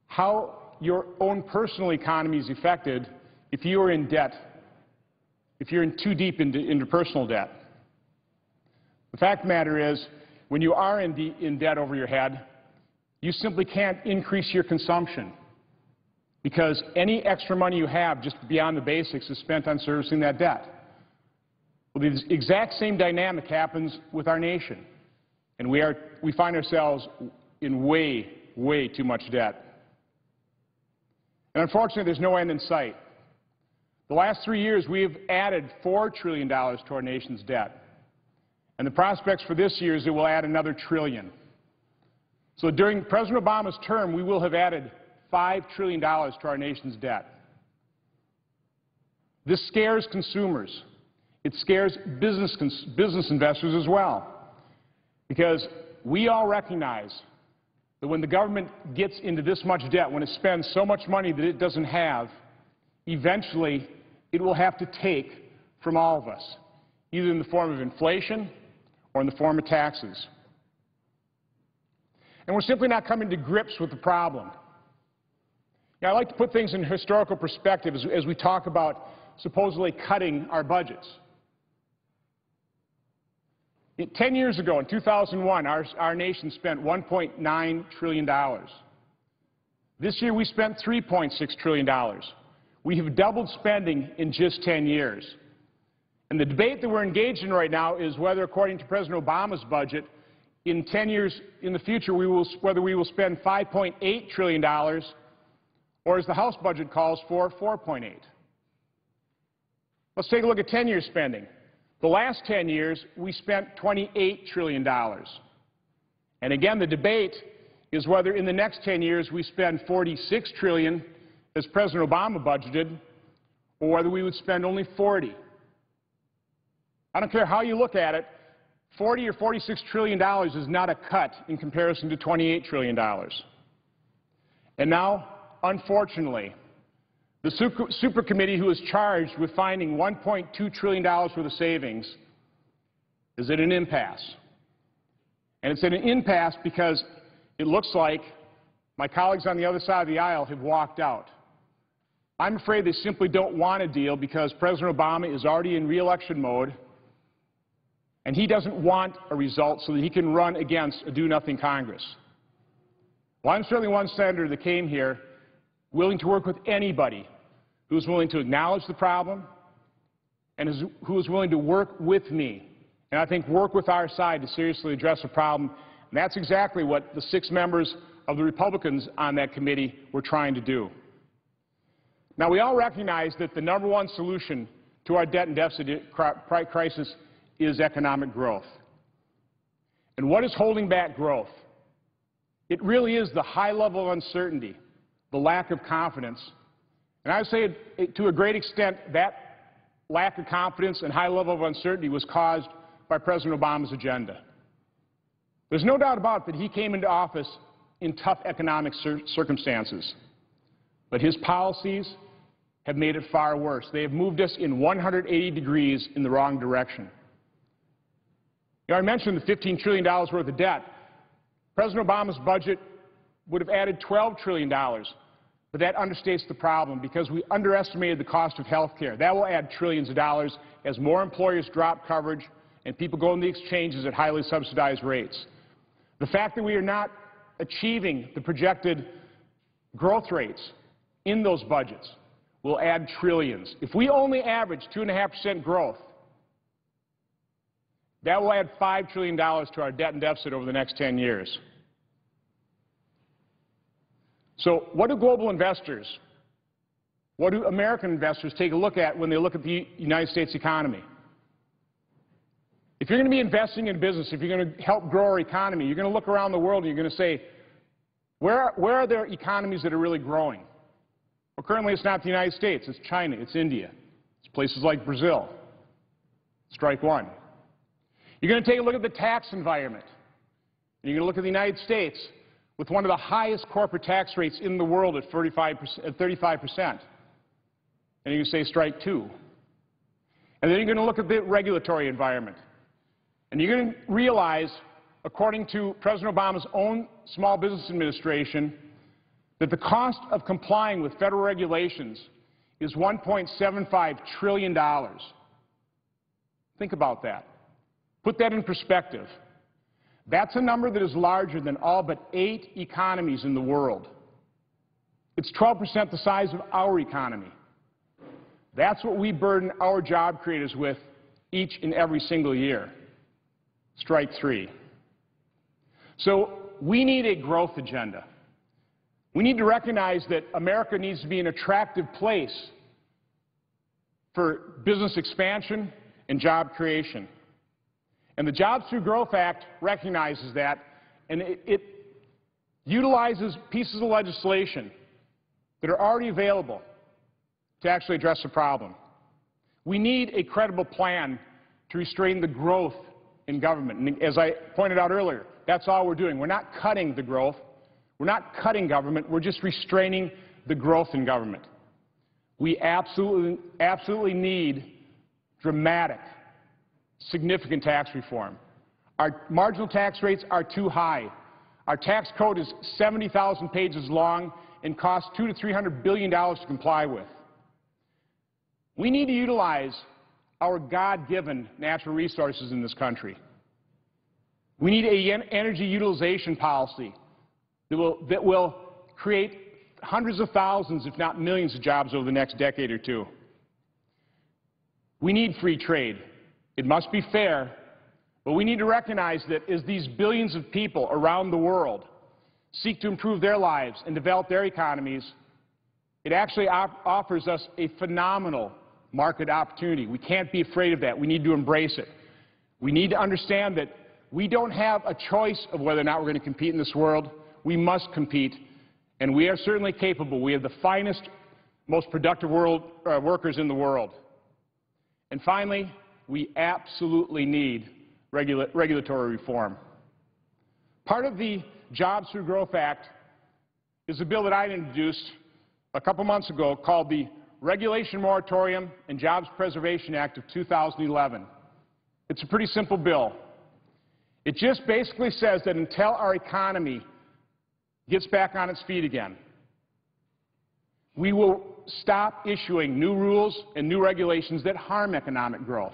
how your own personal economy is affected if you are in debt, if you're in too deep into personal debt. The fact of the matter is, when you are in debt over your head, you simply can't increase your consumption because any extra money you have just beyond the basics is spent on servicing that debt. Well, the exact same dynamic happens with our nation, and we find ourselves in way, way too much debt. And unfortunately, there's no end in sight. The last 3 years, we have added $4 trillion to our nation's debt. And the prospects for this year is it will add another $1 trillion. So during President Obama's term, we will have added $5 trillion to our nation's debt. This scares consumers. It scares business investors as well. Because we all recognize that when the government gets into this much debt, when it spends so much money that it doesn't have, eventually it will have to take from all of us, either in the form of inflation or in the form of taxes. And we're simply not coming to grips with the problem. Now, I like to put things in historical perspective as we talk about supposedly cutting our budgets. 10 years ago, in 2001, our nation spent $1.9 trillion. This year, we spent $3.6 trillion. We have doubled spending in just 10 years. And the debate that we're engaged in right now is whether, according to President Obama's budget, in 10 years in the future, whether we will spend $5.8 trillion, or as the House budget calls for, $4.8. Let's take a look at 10-year spending. The last 10 years, we spent $28 trillion. And again, the debate is whether in the next 10 years we spend $46 trillion, as President Obama budgeted, or whether we would spend only 40. I don't care how you look at it, $40 or $46 trillion is not a cut in comparison to $28 trillion. And now, unfortunately, the super committee who is charged with finding $1.2 trillion worth of savings is at an impasse. And it's at an impasse because it looks like my colleagues on the other side of the aisle have walked out. I'm afraid they simply don't want a deal because President Obama is already in re-election mode, and he doesn't want a result so that he can run against a do-nothing Congress. Well, I'm certainly one senator that came here willing to work with anybody who is willing to acknowledge the problem and who is willing to work with me, and I think work with our side to seriously address the problem. And that's exactly what the 6 members of the Republicans on that committee were trying to do. Now, we all recognize that the #1 solution to our debt and deficit crisis is economic growth. And what is holding back growth? It really is the high level of uncertainty, the lack of confidence. And I would say to a great extent that lack of confidence and high level of uncertainty was caused by President Obama's agenda. There's no doubt about it that he came into office in tough economic circumstances. But his policies have made it far worse. They have moved us in 180 degrees in the wrong direction. You know, I mentioned the $15 trillion worth of debt. President Obama's budget would have added $12 trillion, but that understates the problem because we underestimated the cost of health care. That will add trillions of dollars as more employers drop coverage and people go into the exchanges at highly subsidized rates. The fact that we are not achieving the projected growth rates in those budgets will add trillions. If we only average 2.5% growth, that will add $5 trillion to our debt and deficit over the next 10 years. So what do global investors, what do American investors take a look at when they look at the United States economy? If you're going to be investing in business, if you're going to help grow our economy, you're going to look around the world and you're going to say, where are there economies that are really growing? Well, currently it's not the United States, it's China, it's India, it's places like Brazil. Strike one. You're going to take a look at the tax environment. And you're going to look at the United States with one of the highest corporate tax rates in the world at 35%. And you're going to say strike two. And then you're going to look at the regulatory environment. And you're going to realize, according to President Obama's own Small Business Administration, that the cost of complying with federal regulations is $1.75 trillion. Think about that. Put that in perspective. That's a number that is larger than all but 8 economies in the world. It's 12% the size of our economy. That's what we burden our job creators with each and every single year. Strike three. So we need a growth agenda. We need to recognize that America needs to be an attractive place for business expansion and job creation. And the Jobs Through Growth Act recognizes that, and it utilizes pieces of legislation that are already available to actually address the problem. We need a credible plan to restrain the growth in government. And as I pointed out earlier, that's all we're doing. We're not cutting the growth. We're not cutting government. We're just restraining the growth in government. We absolutely need dramatic, significant tax reform. Our marginal tax rates are too high. Our tax code is 70,000 pages long and costs $200 to $300 billion to comply with. We need to utilize our God-given natural resources in this country. We need an energy utilization policy that will create hundreds of thousands, if not millions, of jobs over the next decade or two. We need free trade. It must be fair, but we need to recognize that as these billions of people around the world seek to improve their lives and develop their economies, it actually offers us a phenomenal market opportunity. We can't be afraid of that. We need to embrace it. We need to understand that we don't have a choice of whether or not we're going to compete in this world. We must compete, and we are certainly capable. We have the finest, most productive workers in the world. And finally, we absolutely need regulatory reform. Part of the Jobs Through Growth Act is a bill that I introduced a couple months ago called the Regulation Moratorium and Jobs Preservation Act of 2011. It's a pretty simple bill. It just basically says that until our economy gets back on its feet again, we will stop issuing new rules and new regulations that harm economic growth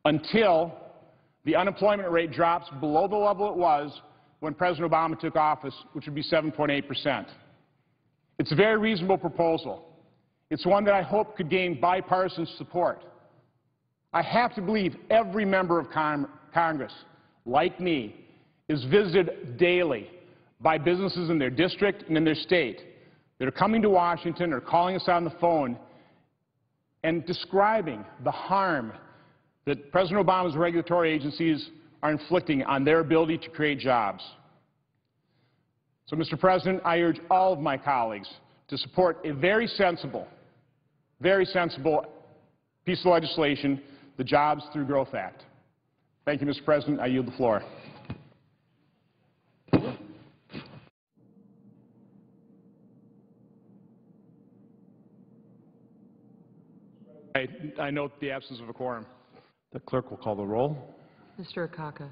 until the unemployment rate drops below the level it was when President Obama took office, which would be 7.8%. It's a very reasonable proposal. It's one that I hope could gain bipartisan support. I have to believe every member of Congress, like me, is visited daily by businesses in their district and in their state that are coming to Washington or calling us on the phone and describing the harm that President Obama's regulatory agencies are inflicting on their ability to create jobs. So, Mr. President, I urge all of my colleagues to support a very sensible piece of legislation, the Jobs Through Growth Act. Thank you, Mr. President. I yield the floor. I note the absence of a quorum. The clerk will call the roll. Mr. Akaka.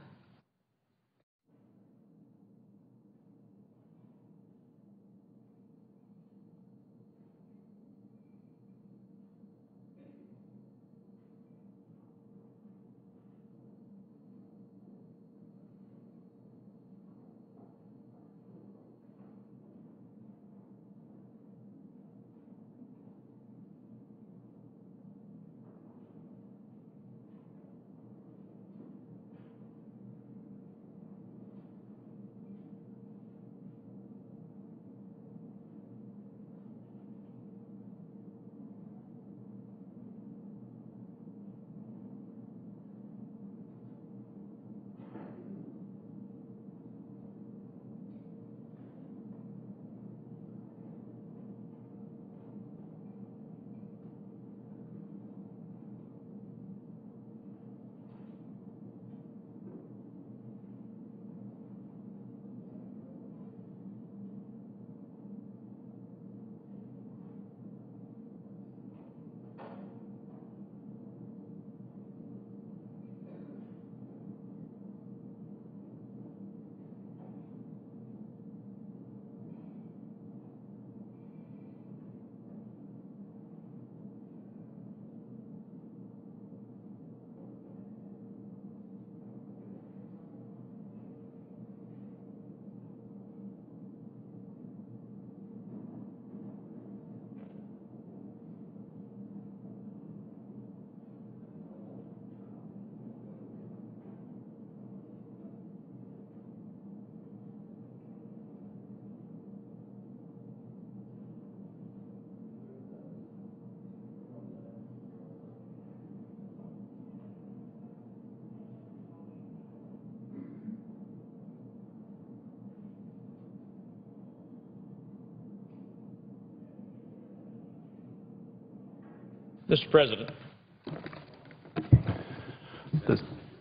Mr. President.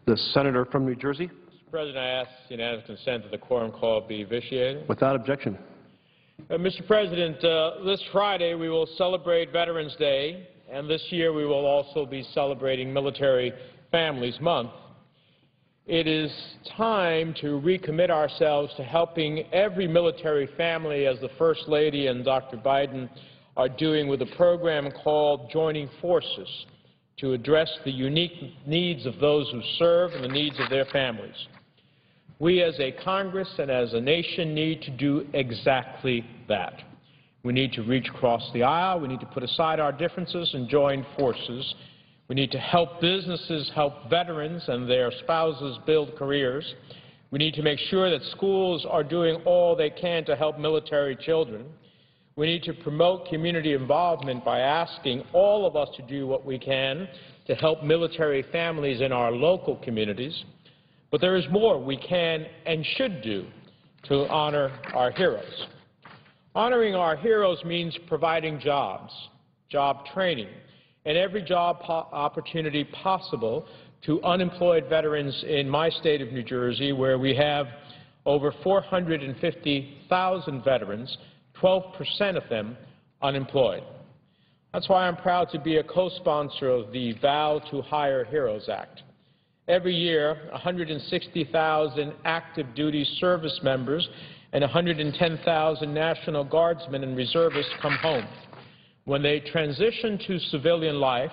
The senator from New Jersey. Mr. President, I ask unanimous consent that the quorum call be vitiated. Without objection. Mr. President, this Friday we will celebrate Veterans Day, and this year we will also be celebrating Military Families Month. It is time to recommit ourselves to helping every military family, as the First Lady and Dr. Biden are doing with a program called Joining Forces to address the unique needs of those who serve and the needs of their families. We as a Congress and as a nation need to do exactly that. We need to reach across the aisle. We need to put aside our differences and join forces. We need to help businesses help veterans and their spouses build careers. We need to make sure that schools are doing all they can to help military children. We need to promote community involvement by asking all of us to do what we can to help military families in our local communities. But there is more we can and should do to honor our heroes. Honoring our heroes means providing jobs, job training, and every job opportunity possible to unemployed veterans in my state of New Jersey, where we have over 450,000 veterans, 12% of them unemployed. That's why I'm proud to be a co-sponsor of the Vow to Hire Heroes Act. Every year, 160,000 active duty service members and 110,000 National Guardsmen and reservists come home. When they transition to civilian life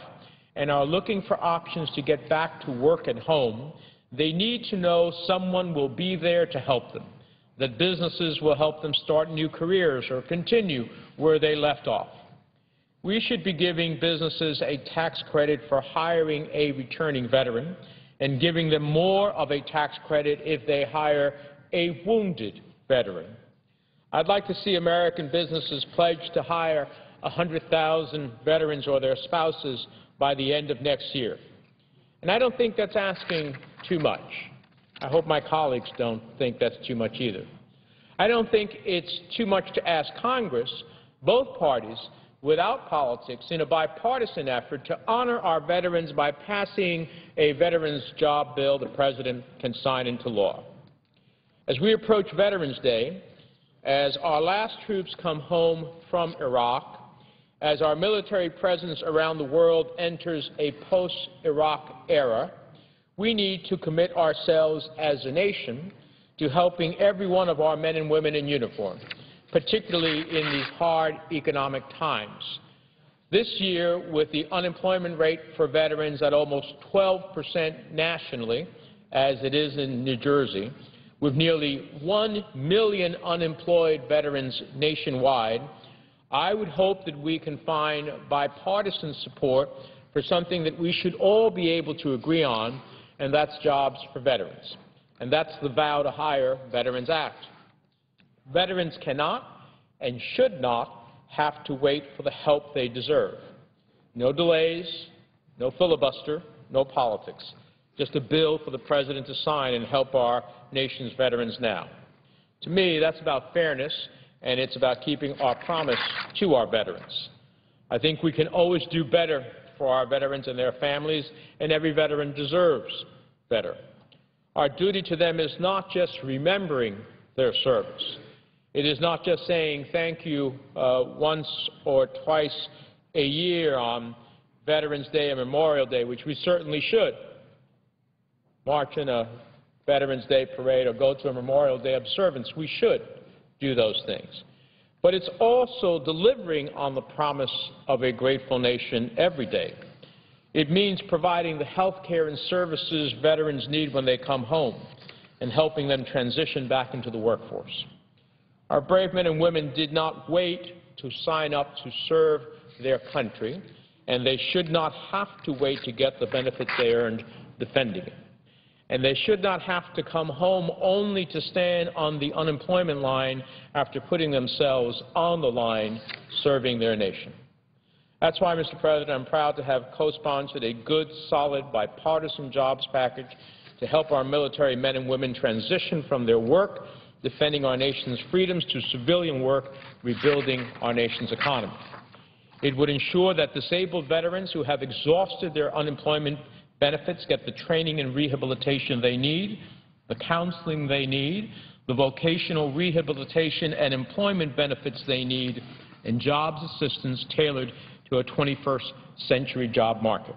and are looking for options to get back to work at home, they need to know someone will be there to help them, that businesses will help them start new careers or continue where they left off. We should be giving businesses a tax credit for hiring a returning veteran and giving them more of a tax credit if they hire a wounded veteran. I'd like to see American businesses pledge to hire 100,000 veterans or their spouses by the end of next year. And I don't think that's asking too much. I hope my colleagues don't think that's too much either. I don't think it's too much to ask Congress, both parties, without politics, in a bipartisan effort to honor our veterans by passing a veterans job bill the President can sign into law. As we approach Veterans Day, as our last troops come home from Iraq, as our military presence around the world enters a post-Iraq era, we need to commit ourselves as a nation to helping every one of our men and women in uniform, particularly in these hard economic times. This year, with the unemployment rate for veterans at almost 12% nationally, as it is in New Jersey, with nearly 1 million unemployed veterans nationwide, I would hope that we can find bipartisan support for something that we should all be able to agree on, and that's jobs for veterans. And that's the Vow to Hire Veterans Act. Veterans cannot and should not have to wait for the help they deserve. No delays, no filibuster, no politics. Just a bill for the President to sign and help our nation's veterans now. To me, that's about fairness, and it's about keeping our promise to our veterans. I think we can always do better for our veterans and their families, and every veteran deserves better. Our duty to them is not just remembering their service. It is not just saying thank you once or twice a year on Veterans Day and Memorial Day, which we certainly should. March in a Veterans Day parade or go to a Memorial Day observance. We should do those things. But it's also delivering on the promise of a grateful nation every day. It means providing the health care and services veterans need when they come home and helping them transition back into the workforce. Our brave men and women did not wait to sign up to serve their country, and they should not have to wait to get the benefits they earned defending it. And they should not have to come home only to stand on the unemployment line after putting themselves on the line serving their nation. That's why, Mr. President, I'm proud to have co-sponsored a good, solid, bipartisan jobs package to help our military men and women transition from their work defending our nation's freedoms to civilian work rebuilding our nation's economy. It would ensure that disabled veterans who have exhausted their unemployment benefits get the training and rehabilitation they need, the counseling they need, the vocational rehabilitation and employment benefits they need, and jobs assistance tailored to a 21st century job market.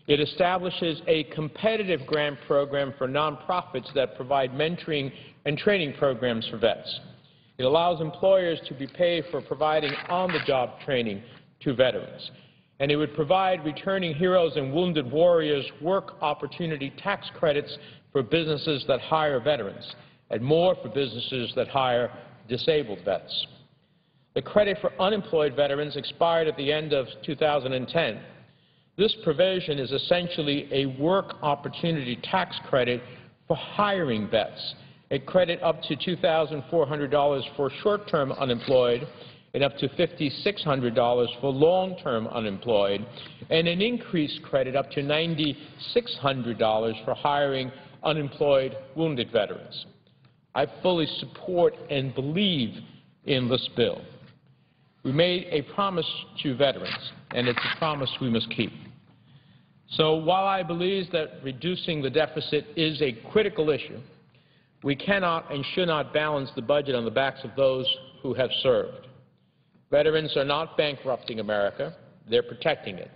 It establishes a competitive grant program for nonprofits that provide mentoring and training programs for vets. It allows employers to be paid for providing on-the-job training to veterans. And it would provide returning heroes and wounded warriors work opportunity tax credits for businesses that hire veterans, and more for businesses that hire disabled vets. The credit for unemployed veterans expired at the end of 2010. This provision is essentially a work opportunity tax credit for hiring vets, a credit up to $2,400 for short-term unemployed, and up to $5,600 for long-term unemployed, and an increased credit up to $9,600 for hiring unemployed wounded veterans. I fully support and believe in this bill. We made a promise to veterans, and it's a promise we must keep. So while I believe that reducing the deficit is a critical issue, we cannot and should not balance the budget on the backs of those who have served. Veterans are not bankrupting America, they're protecting it.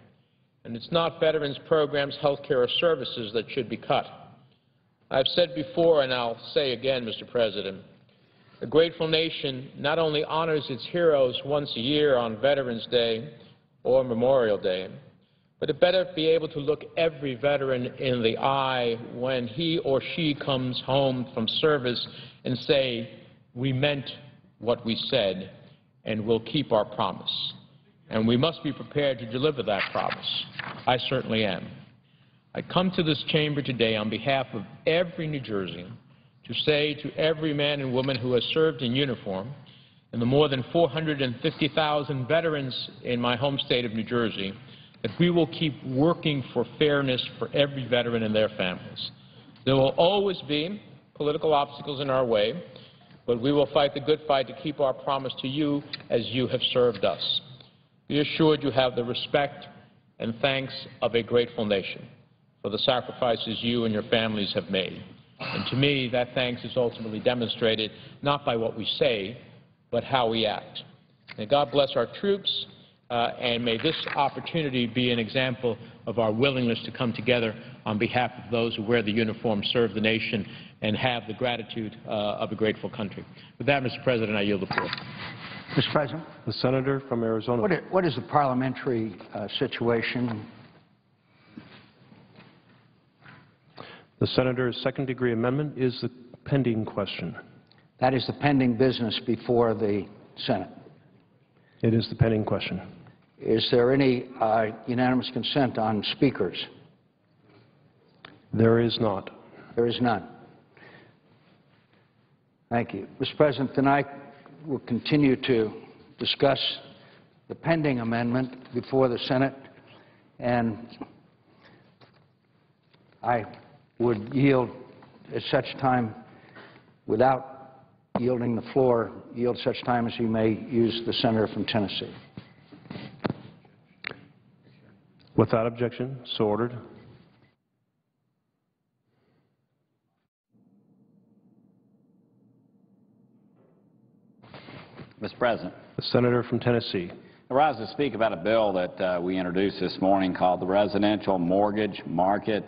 And it's not veterans programs, health care, or services that should be cut. I've said before, and I'll say again, Mr. President, a grateful nation not only honors its heroes once a year on Veterans Day or Memorial Day, but it better be able to look every veteran in the eye when he or she comes home from service and say, we meant what we said and we'll keep our promise. And we must be prepared to deliver that promise. I certainly am. I come to this chamber today on behalf of every New Jerseyan to say to every man and woman who has served in uniform, and the more than 450,000 veterans in my home state of New Jersey, that we will keep working for fairness for every veteran and their families. There will always be political obstacles in our way, but we will fight the good fight to keep our promise to you as you have served us. Be assured you have the respect and thanks of a grateful nation for the sacrifices you and your families have made. And to me, that thanks is ultimately demonstrated not by what we say, but how we act. May God bless our troops, and may this opportunity be an example of our willingness to come together on behalf of those who wear the uniform, serve the nation, and have the gratitude of a grateful country. With that, Mr. President, I yield the floor. Mr. President, The senator from Arizona. what is the parliamentary situation? The senator's second-degree amendment is the pending question. That is the pending business before the Senate. It is the pending question. Is there any unanimous consent on speakers? There is not. There is none. Thank you. Mr. President, tonight we'll continue to discuss the pending amendment before the Senate, and I would yield at such time, without yielding the floor, yield such time as he may use the senator from Tennessee. Without objection, so ordered. Mr. President. The senator from Tennessee. I rise to speak about a bill that we introduced this morning called the Residential Mortgage Market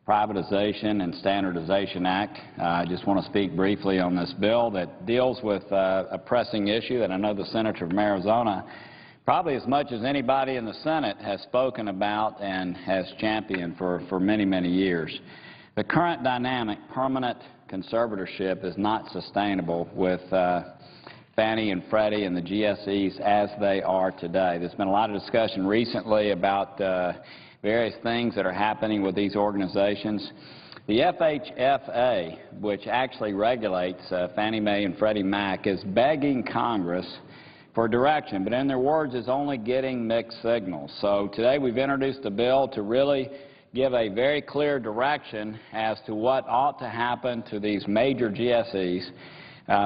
Privatization and Standardization Act. I just want to speak briefly on this bill that deals with a pressing issue that I know the senator from Arizona, probably as much as anybody in the Senate, has spoken about and has championed for many, many years. The current dynamic, permanent conservatorship, is not sustainable with Fannie and Freddie and the GSEs as they are today. There's been a lot of discussion recently about various things that are happening with these organizations. The FHFA, which actually regulates Fannie Mae and Freddie Mac, is begging Congress for direction, but in their words is only getting mixed signals. So today we've introduced a bill to really give a very clear direction as to what ought to happen to these major GSEs.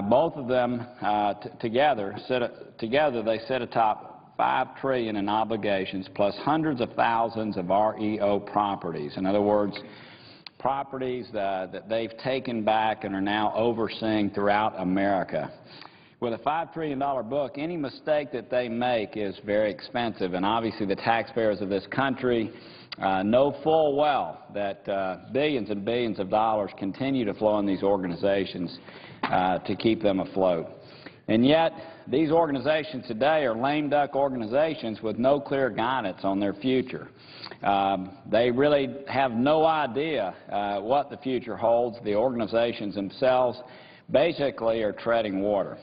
Both of them together they sit atop $5 trillion in obligations, plus hundreds of thousands of REO properties. In other words, properties that they've taken back and are now overseeing throughout America. With a $5 trillion book, any mistake that they make is very expensive, and obviously the taxpayers of this country know full well that billions and billions of dollars continue to flow in these organizations to keep them afloat. And yet, these organizations today are lame duck organizations with no clear guidance on their future. They really have no idea what the future holds. The organizations themselves basically are treading water.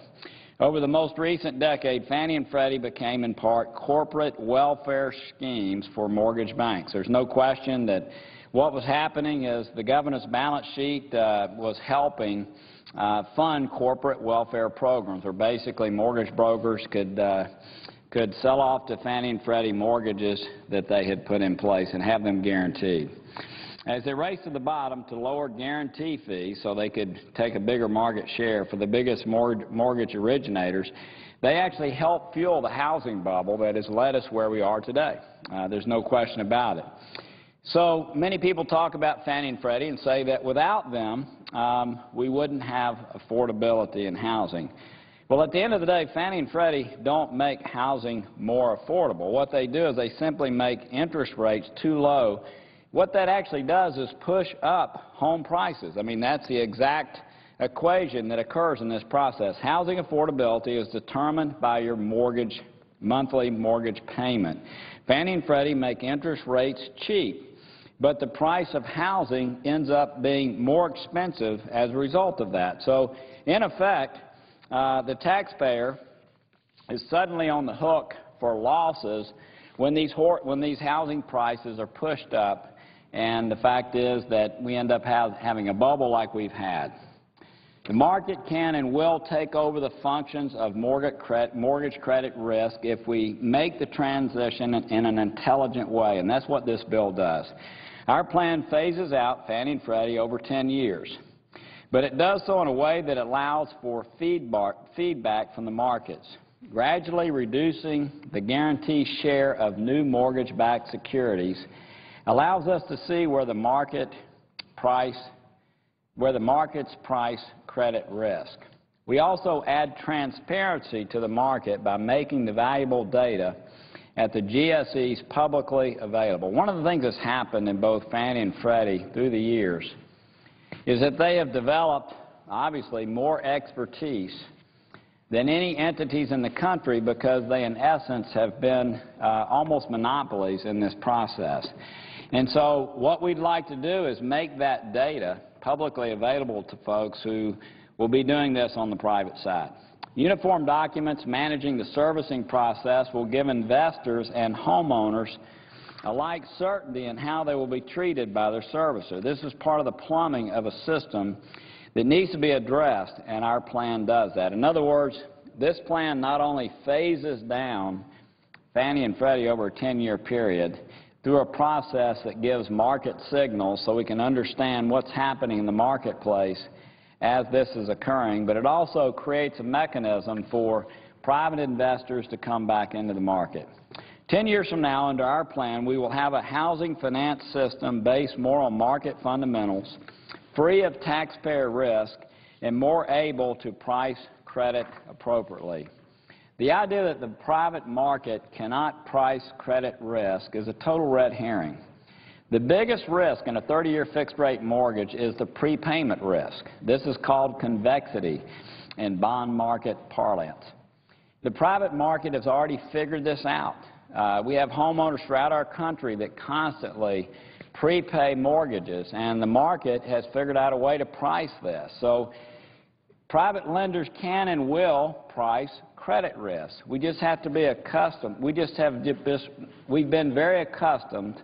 Over the most recent decade, Fannie and Freddie became in part corporate welfare schemes for mortgage banks. There's no question that what was happening is the governor's balance sheet was helping fund corporate welfare programs, where basically mortgage brokers could sell off to Fannie and Freddie mortgages that they had put in place and have them guaranteed. As they raced to the bottom to lower guarantee fees so they could take a bigger market share for the biggest mortgage originators, they actually helped fuel the housing bubble that has led us where we are today. There's no question about it. So many people talk about Fannie and Freddie and say that without them, we wouldn't have affordability in housing. Well, at the end of the day, Fannie and Freddie don't make housing more affordable. What they do is they simply make interest rates too low. What that actually does is push up home prices. I mean, that's the exact equation that occurs in this process. Housing affordability is determined by your monthly mortgage payment. Fannie and Freddie make interest rates cheap, but the price of housing ends up being more expensive as a result of that. So, in effect, the taxpayer is suddenly on the hook for losses when these housing prices are pushed up. And the fact is that we end up having a bubble like we've had. The market can and will take over the functions of mortgage credit risk if we make the transition in an intelligent way, and that's what this bill does. Our plan phases out Fannie and Freddie over 10 years, but it does so in a way that allows for feedback from the markets, gradually reducing the guarantee share of new mortgage-backed securities allows us to see where the markets price credit risk. We also add transparency to the market by making the valuable data at the GSEs publicly available. One of the things that's happened in both Fannie and Freddie through the years is that they have developed, obviously, more expertise than any entities in the country because they, in essence, have been almost monopolies in this process. And so what we'd like to do is make that data publicly available to folks who will be doing this on the private side. Uniform documents managing the servicing process will give investors and homeowners alike certainty in how they will be treated by their servicer. This is part of the plumbing of a system that needs to be addressed, and our plan does that. In other words, this plan not only phases down Fannie and Freddie over a 10-year period through a process that gives market signals so we can understand what's happening in the marketplace as this is occurring, but it also creates a mechanism for private investors to come back into the market. 10 years from now, under our plan, we will have a housing finance system based more on market fundamentals, free of taxpayer risk, and more able to price credit appropriately. The idea that the private market cannot price credit risk is a total red herring. The biggest risk in a 30-year fixed-rate mortgage is the prepayment risk. This is called convexity in bond market parlance. The private market has already figured this out. We have homeowners throughout our country that constantly prepay mortgages, and the market has figured out a way to price this. So private lenders can and will price credit risk. We just have to be accustomed. We've been very accustomed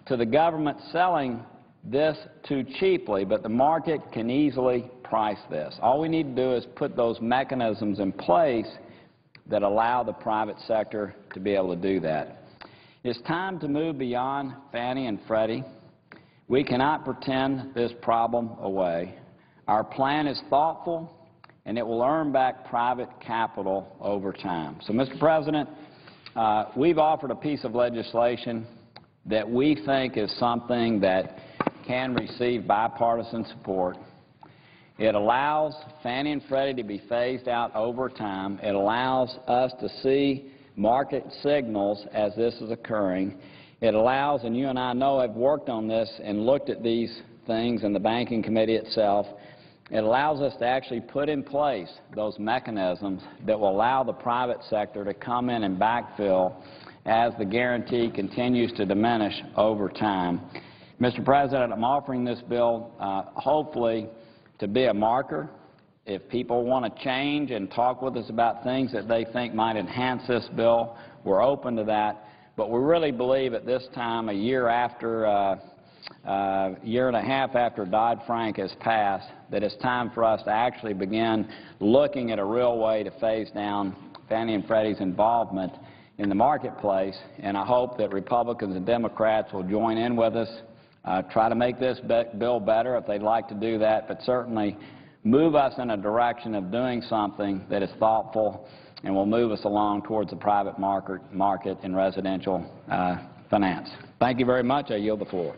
to the government selling this too cheaply, but the market can easily price this. All we need to do is put those mechanisms in place that allow the private sector to be able to do that. It's time to move beyond Fannie and Freddie. We cannot pretend this problem away. Our plan is thoughtful, and it will earn back private capital over time. So, Mr. President, we've offered a piece of legislation that we think is something that can receive bipartisan support. It allows Fannie and Freddie to be phased out over time. It allows us to see market signals as this is occurring. It allows, and you and I know have worked on this and looked at these things in the Banking Committee itself, it allows us to actually put in place those mechanisms that will allow the private sector to come in and backfill as the guarantee continues to diminish over time. Mr. President, I'm offering this bill hopefully to be a marker. If people want to change and talk with us about things that they think might enhance this bill, we're open to that. But we really believe at this time, a year after year and a half after Dodd-Frank has passed, that it's time for us to actually begin looking at a real way to phase down Fannie and Freddie's involvement in the marketplace, and I hope that Republicans and Democrats will join in with us, try to make this bill better if they'd like to do that, but certainly move us in a direction of doing something that is thoughtful and will move us along towards the private market in residential finance. Thank you very much. I yield the floor.